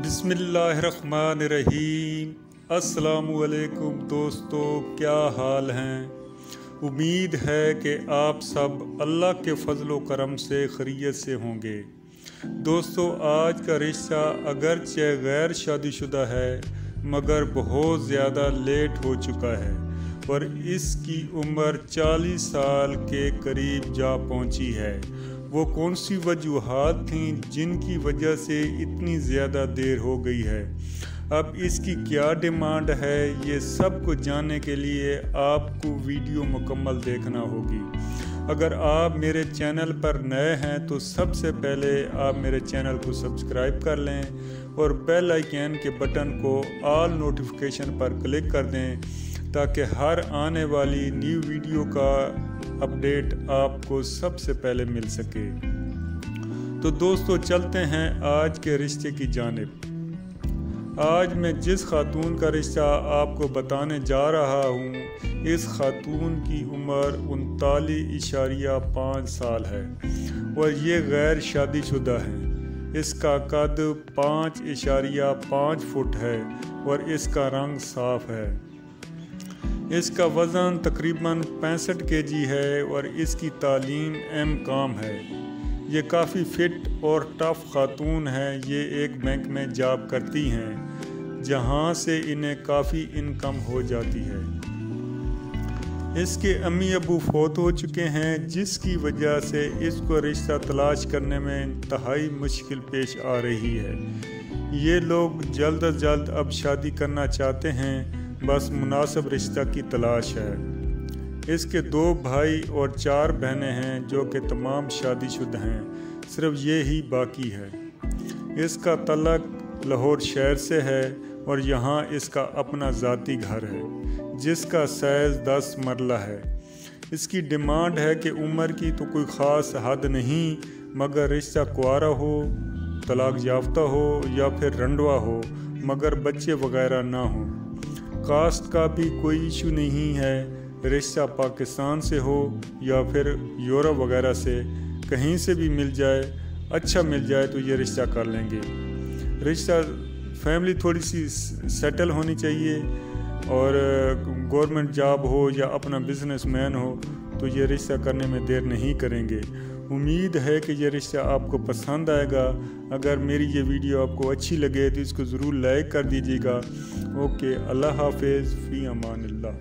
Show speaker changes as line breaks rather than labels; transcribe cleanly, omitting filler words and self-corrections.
बिस्मिल्लाहिर्रहमानिर्रहीम। अस्सलामुअलैकुम दोस्तों, क्या हाल हैं। उम्मीद है कि आप सब अल्लाह के फजल व करम से खैरियत से होंगे। दोस्तों, आज का रिश्ता अगरचे गैर शादीशुदा है मगर बहुत ज़्यादा लेट हो चुका है और इसकी उम्र 40 साल के करीब जा पहुंची है। वो कौन सी वजूहात थीं जिनकी वजह से इतनी ज़्यादा देर हो गई है, अब इसकी क्या डिमांड है, ये सब कुछ जानने के लिए आपको वीडियो मुकम्मल देखना होगी। अगर आप मेरे चैनल पर नए हैं तो सबसे पहले आप मेरे चैनल को सब्सक्राइब कर लें और बेल आइकन के बटन को ऑल नोटिफिकेशन पर क्लिक कर दें ताकि हर आने वाली न्यू वीडियो का अपडेट आपको सबसे पहले मिल सके। तो दोस्तों, चलते हैं आज के रिश्ते की जानिब। आज मैं जिस खातून का रिश्ता आपको बताने जा रहा हूँ, इस खातून की उम्र 39.5 साल है और ये गैर शादीशुदा है। इसका कद 5.5 फुट है और इसका रंग साफ है। इसका वज़न तकरीबन 65 kg है और इसकी तालीम M.Com है। ये काफ़ी फ़िट और टफ़ खातून है। ये एक बैंक में जॉब करती हैं जहाँ से इन्हें काफ़ी इनकम हो जाती है। इसके अम्मी अबू फौत हो चुके हैं जिसकी वजह से इसको रिश्ता तलाश करने में इंतहाई मुश्किल पेश आ रही है। ये लोग जल्द अज जल्द अब शादी करना चाहते हैं, बस मुनासिब रिश्ता की तलाश है। इसके 2 भाई और 4 बहनें हैं जो कि तमाम शादीशुदा हैं, सिर्फ ये ही बाकी है। इसका तल्लक लाहौर शहर से है और यहाँ इसका अपना ज़ाती घर है जिसका साइज़ 10 मरला है। इसकी डिमांड है कि उम्र की तो कोई ख़ास हद नहीं मगर रिश्ता कुआरा हो, तलाक याफ्ता हो या फिर रंडवा हो मगर बच्चे वगैरह ना हो। कास्ट का भी कोई इशू नहीं है, रिश्ता पाकिस्तान से हो या फिर यूरोप वगैरह से, कहीं से भी मिल जाए, अच्छा मिल जाए तो ये रिश्ता कर लेंगे। रिश्ता फैमिली थोड़ी सी सेटल होनी चाहिए और गवर्नमेंट जॉब हो या अपना बिजनेसमैन हो तो ये रिश्ता करने में देर नहीं करेंगे। उम्मीद है कि ये रिश्ता आपको पसंद आएगा। अगर मेरी ये वीडियो आपको अच्छी लगे तो इसको ज़रूर लाइक कर दीजिएगा। ओके, अल्लाह हाफिज़, फ़ी अमानिल्लाह।